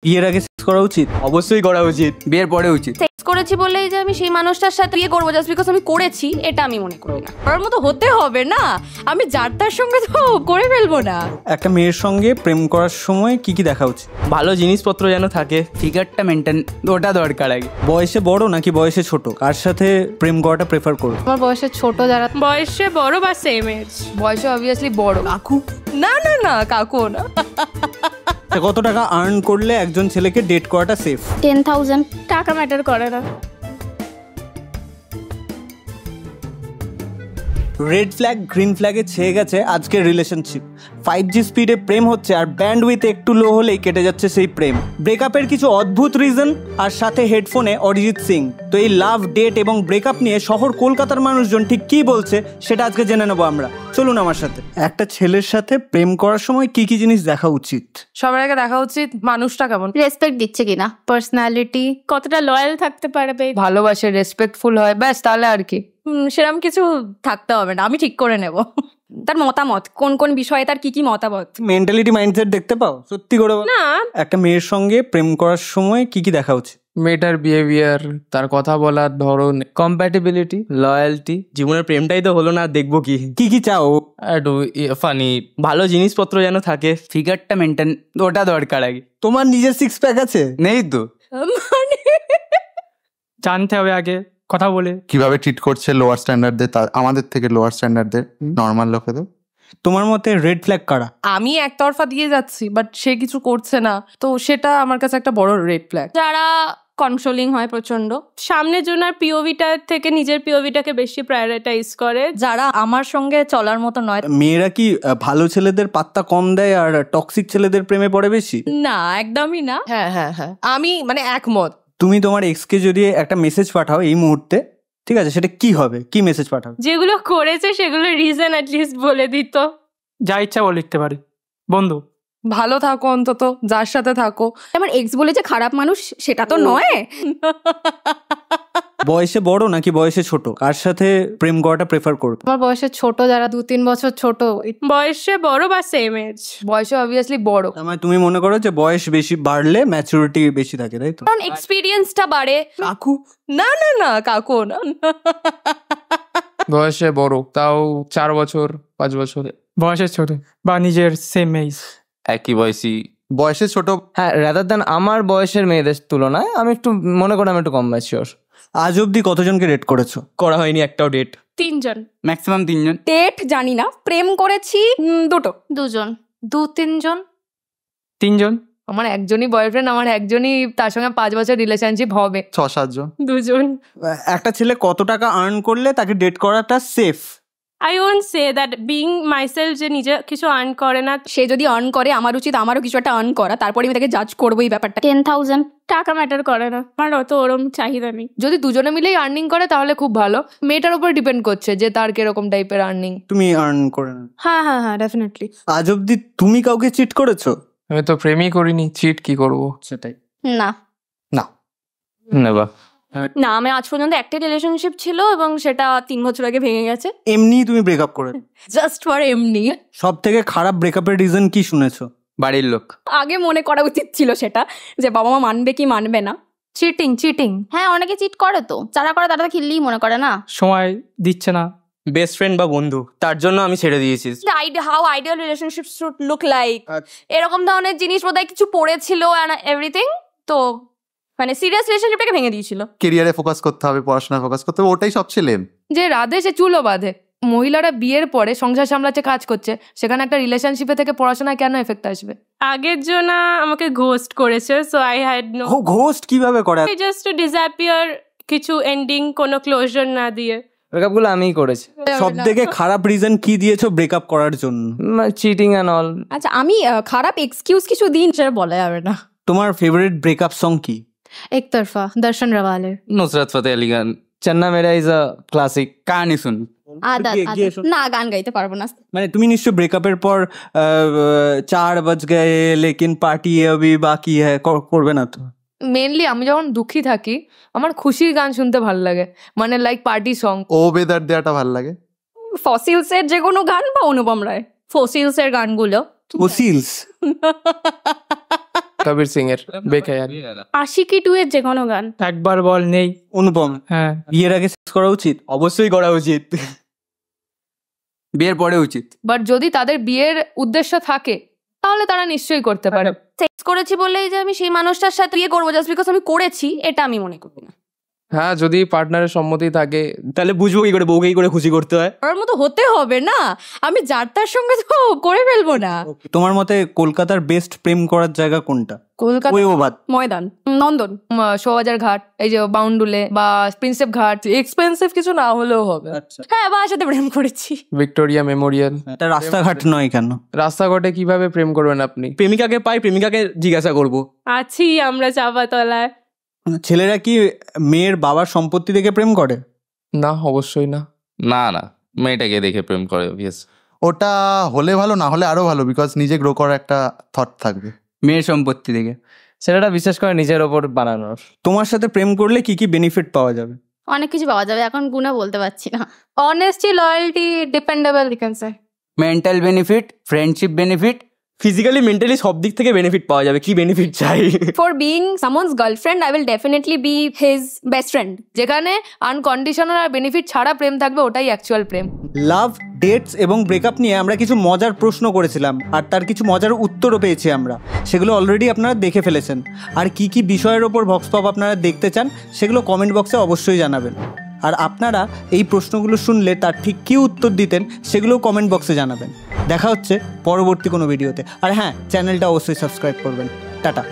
বিয়ের আগে সেক্স করা উচিত? অবশ্যই করা উচিত, বিয়ের পরে উচিত। সেক্স করেছি বলেই যে আমি সেই মানুষটার সাথে বিয়ে করবো জাস্ট বিকজ আমি করেছি, এটা আমি মনে করি না। করার মতো হতে হবে না, আমি যার তার সঙ্গে তো করে ফেলবো না। একটা মেয়ের সঙ্গে প্রেম করার সময় কি কি দেখা উচিত? ভালো জিনিসপত্র যেন থাকে, ফিগারটা মেনটেন, ওটা দরকার আগে। বয়সে বড় নাকি বয়সে ছোট, কার সাথে প্রেম করাটা প্রেফার করবে? আমার বয়সে ছোট যারা, বয়সে বড় বা সেম এজ। বয়সে অবভিয়াসলি বড়। কাকু? না না না, কাকু না। কত টাকা আর্ন করলে একজন ছেলেকে ডেট করাটা সেফ? 10,000। টাকা ম্যাটার করে না। রেড ফ্ল্যাগ গ্রিন ফ্ল্যাগে ছেয়ে গেছে আজকের রিলেশনশিপ। 5G স্পিডে প্রেম হচ্ছে আর ব্যান্ডউইথ একটু লো হলেই কেটে যাচ্ছে সেই প্রেম। ব্রেকআপের কিছু অদ্ভুত রিজন আর সাথে হেডফোনে অরিজিৎ সিং। তো এই লাভ, ডেট এবং ব্রেকআপ নিয়ে শহর কলকাতার মানুষজন ঠিক কি বলছে সেটা আজকে জেনে নেবো আমরা। চলুন আমার সাথে। একটা ছেলের সাথে প্রেম করার সময় কি কি জিনিস দেখা উচিত? সবার আগে দেখা উচিত মানুষটা কেমন, রেসপেক্ট দিচ্ছে কিনা, পার্সোনালিটি কতটা লয়াল থাকতে পারবে, ভালোবাসে, রেসপেক্টফুল হয়, ব্যাস। তাহলে আর কি, সেরকম কিছু থাকতে হবে না, আমি ঠিক করে নেব। তার মতামত, কোন কোন বিষয়ে তার কি কি মতামত। মেন্টালিটি, মাইন্ডসেট দেখতে পাও সত্যি করে? না, একটা মেয়ের সঙ্গে প্রেম করার সময় কি কি দেখা উচিত? মেয়েটার বিহেভিয়ার, তার কথা বলার ধরন, কম্প্যাটিবিলিটি, লয়্যালটি। জীবনের প্রেমটাই তো হলো না, দেখবো কি? কি কি চাও? একটু ফানি, ভালো জিনিসপত্র যেন থাকে, ফিগারটা মেনটেন, ওটা দরকার আগে। তোমার নিজের সিক্স প্যাক আছে? নেই তো। জানতে হবে আগে কথা বলে। কিভাবে ট্রিট করছে লোয়ার স্ট্যান্ডার্ডদের, আমাদের থেকে লোয়ার স্ট্যান্ডার্ডদের, নর্মাল লোকেদের। তোমার মতে রেড ফ্ল্যাগ কারা? আমি একতরফা দিয়ে যাচ্ছি বাট সে কিছু করছে না, তো সেটা আমার কাছে একটা বড় রেড ফ্ল্যাগ। যারা কন্ট্রোলিং হয় প্রচন্ড, সামনের জনের পিওভিটার থেকে নিজের পিওভিটাকে বেশি প্রায়োরিটাইজ করে, যারা আমার সঙ্গে চলার মতো নয়। মেয়েরা কি ভালো ছেলেদের পাত্তা কম দেয় আর টক্সিক ছেলেদের প্রেমে পড়ে বেশি? না, একদমই না। হ্যাঁ হ্যাঁ হ্যাঁ, আমি মানে একমত। তুমি তোমার এক্সকে যদি একটা মেসেজ পাঠাও এই মুহূর্তে, ঠিক আছে, সেটা কি হবে? কি মেসেজ পাঠাও? যেগুলো করেছে সেগুলো রিজন অ্যাটলিস্ট বলে দিত। যা ইচ্ছা বলে লিখতে পারে, বন্ধু ভালো থাকো, অন্তত যার সাথে থাকো। আমার এক্স বলে যে খারাপ মানুষ সেটা তো নয়। বয়সে বড় নাকি বয়সে ছোট, কার সাথে প্রেম করাটা প্রেফার করবে? আমার বয়সে ছোট যারা, 2-3 বছর ছোট। বয়সে বড় বা সেম এজ। বয়সে অবভিয়াসলি বড়। তার মানে তুমি মনে করো যে বয়স বেশি বাড়লে ম্যাচুরিটি বেশি থাকে, তাই তো? কারণ এক্সপিরিয়েন্সটা বাড়ে। কাকু? না না না, কাকু না। বয়সে বড়, তাও 4 বছর 5 বছর। বয়সে ছোট বা নিজের সেম এজ, একই বয়সী। বয়সে ছোট, হ্যাঁ, রাদার দ্যান আমার বয়সের মেয়েদের তুলনায় আমি একটু মনে করি আমি একটু কম ম্যাচিওর। আজ অব্দি কতজনকে ডেট করেছো? করা হয়নি একটাও ডেট। 3 জন, ম্যাক্সিমাম 3 জন। ডেট জানি না, প্রেম করেছি 2জন। 2-3 জন। 3 জন। আমার একজনই বয়ফ্রেন্ড, আমার একজনই তার সঙ্গে 5 বছর রিলেশনশিপ হবে। 6-7 জন। 2 জন। একটা ছেলে কত টাকা আর্ন করলে তাকে ডেট করাটা safe? I won't say that being myself যে নিজে কিছু আর্ন করে না, সে যদি আর্ন করে আমার উচিত আমারও কিছু একটা আর্ন করা, তারপরে আমি তাকে জাজ করবো এই ব্যাপারটা। 10,000। টাকা ম্যাটার করে না, আমার অত ওরম চাহিদা নেই। যদি দুজনে মিলেই আর্নিং করে তাহলে খুব ভালো। মেয়েটার উপর ডিপেন্ড করছে যে তার কিরকম টাইপের আর্নিং। তুমি আর্ন করে না? হ্যাঁ হ্যাঁ হ্যাঁ, ডেফিনেটলি। আজ অব্দি তুমি কাউকে চিট করেছো? আমি তো প্রেমই করিনি, চিট কি করব? সেটাই না নেভার। না, আমি আজ পর্যন্ত একটা রিলেশনশিপ ছিল এবং সেটা 3 বছর আগে ভেঙে গেছে। এমনি তুমি ব্রেকআপ করে? জাস্ট ফর এমনি। সব থেকে খারাপ ব্রেকআপের রিজন কি শুনেছো? বাড়ির লোক। আগে মনে করা উচিত ছিল সেটা, যে বাবা মা মানবে কি মানবে না। চিটিং। হ্যাঁ, অনেকে চিট করে, তো যারা করে তারা তো খিল্লিই মনে করে না। সময় দিচ্ছে না, বেস্ট ফ্রেন্ড বা বন্ধু, তার জন্য আমি ছেড়ে দিয়েছি। How ideal relationship should look like, এরকম ধরনের জিনিস বোধহয় কিছু পড়েছিল এন্ড এভরিথিং, তো মানে সিরিয়াস রিলেশনশিপটাকে ভেঙে দিয়েছিল। কেরিয়ারে ফোকাস করতে হবে, পড়াশোনায় ফোকাস করতে হবে, ওটাই সবচেয়ে লেম। যে রাধে সে চুলও বাঁধে। মহিলারা বিয়ের পরে সংসার সামলাচ্ছে, কাজ করছে, সেখানে একটা রিলেশনশিপে থেকে পড়াশোনায় কেন এফেক্ট আসবে? আগের জন্য আমাকে ঘোস্ট করেছে, so I had no. Ghost কিভাবে করে? জাস্ট টু ডিসঅ্যাপিয়ার, কিছু এন্ডিং, কোনো ক্লোজার না দিয়ে। ব্রেকআপ গুলো আমিই করেছি। সব থেকে খারাপ রিজন কি দিয়েছো ব্রেকআপ করার জন্য? Cheating and all. আচ্ছা, আমি খারাপ এক্সকিউজ কিছু দিন, সেটা বলা যাবে না। তোমার ফেভারিট ব্রেকআপ সং কি? একতরফা, দর্শন রাওয়ালের। নুসরাত ফতে আলী গান, চন্না মেরা ইজ আ ক্লাসিক। কাহানি শুন। না, গান গাইতে পারবো না। মানে তুমি নিশ্চয় ব্রেকআপের পর 4 বাজ গয়ে লেকিন পার্টি অভি বাকি হ্যায় করবে না তো? মেনলি আমি যখন দুঃখী থাকি আমার খুশির গান শুনতে ভালো লাগে, মানে লাইক পার্টি সং। ও বেদার দেয়াটা ভালো লাগে। ফসিলস এর যে কোনো গান বা অনুপম রায়, ফসিলস এর গানগুলো। ফসিলস কবির সিং এর বেকার। আশিকি 2 এর যে কোনো গান। একবার বল নেই। অনুপম, হ্যাঁ, বিয়ের আগে সেক্স করা উচিত? অবশ্যই করা উচিত, বিয়ের পরে উচিত। বাট যদি তাদের বিয়ের উদ্দেশ্য থাকে তাহলে তারা নিশ্চয়ই করতে পারে। সেক্স করেছি বলেই যে আমি সেই মানুষটার সাথে বিয়ে করবো জাস্ট বিকজ আমি করেছি, এটা আমি মনে করি না। হ্যাঁ, যদি পার্টনারের সম্মতি থাকে। তাহলে বুঝবো কি করে বউকে কি করে খুশি করতে হয়? ওর মতো হতে হবে না, আমি যার তার সঙ্গে তো করে ফেলবো না। তোমার মতে কলকাতার বেস্ট প্রেম করার জায়গা কোনটা? কলকাতা ওয়েবাদ, ময়দান, নন্দন, শোভাজার ঘাট, এই যে বাউন্ডুলে বা প্রিন্সেপ ঘাট, এক্সপেন্সিভ কিছু না হলেও হবে। আচ্ছা, হ্যাঁ বাবার সাথে প্রেম করেছি। Victoria Memorial. এটা রাস্তাঘাট নয় কেন? রাস্তাঘাটে কিভাবে প্রেম করবেন আপনি? প্রেমিকাকে পাই, প্রেমিকাকে জিজ্ঞাসা করবো। আছি আমরা চাপাতলায়। ছেলেরা কি মেয়ের বাবার সম্পত্তি দেখে প্রেম করে? না, অবশ্যই না। না না, মেয়েটাকে দেখে প্রেম করে অবভিয়াস। ওটা হলে ভালো, না হলে আরো ভালো, বিকজ নিজে গ্রো করার একটা থট থাকবে। মেয়ের সম্পত্তি থেকে সেটা বিশেষ করে নিজের ওপর বানানোর। তোমার সাথে প্রেম করলে কি কি বেনিফিট পাওয়া যাবে? অনেক কিছু পাওয়া যাবে, এখন গুণা বলতে পারছি না। Honesty, loyalty, dependable, you can say. Mental benefit, friendship benefit, physically mentally সব দিক থেকে বেনিফিট পাওয়া যাবে। কি বেনিফিট চাই? For being someone's girlfriend I will definitely be his best friend. যেখানে আনকন্ডিশনাল আর বেনিফিট ছাড়া প্রেম থাকবে, ওটাই অ্যাকচুয়াল প্রেম। লাভ, ডেটস এবং ব্রেকআপ নিয়ে আমরা কিছু মজার প্রশ্ন করেছিলাম আর তার কিছু মজার উত্তরও পেয়েছি আমরা, সেগুলো অলরেডি আপনারা দেখে ফেলেছেন। আর কি কি বিষয়ের ওপর ভক্স পপ আপনারা দেখতে চান সেগুলো কমেন্ট বক্সে অবশ্যই জানাবেন। আর আপনারা এই প্রশ্নগুলো শুনলে তার ঠিক কী উত্তর দিতেন সেগুলোও কমেন্ট বক্সে জানাবেন। দেখা হচ্ছে পরবর্তী কোনো ভিডিওতে। আর হ্যাঁ, চ্যানেলটা অবশ্যই সাবস্ক্রাইব করবেন। টাটা।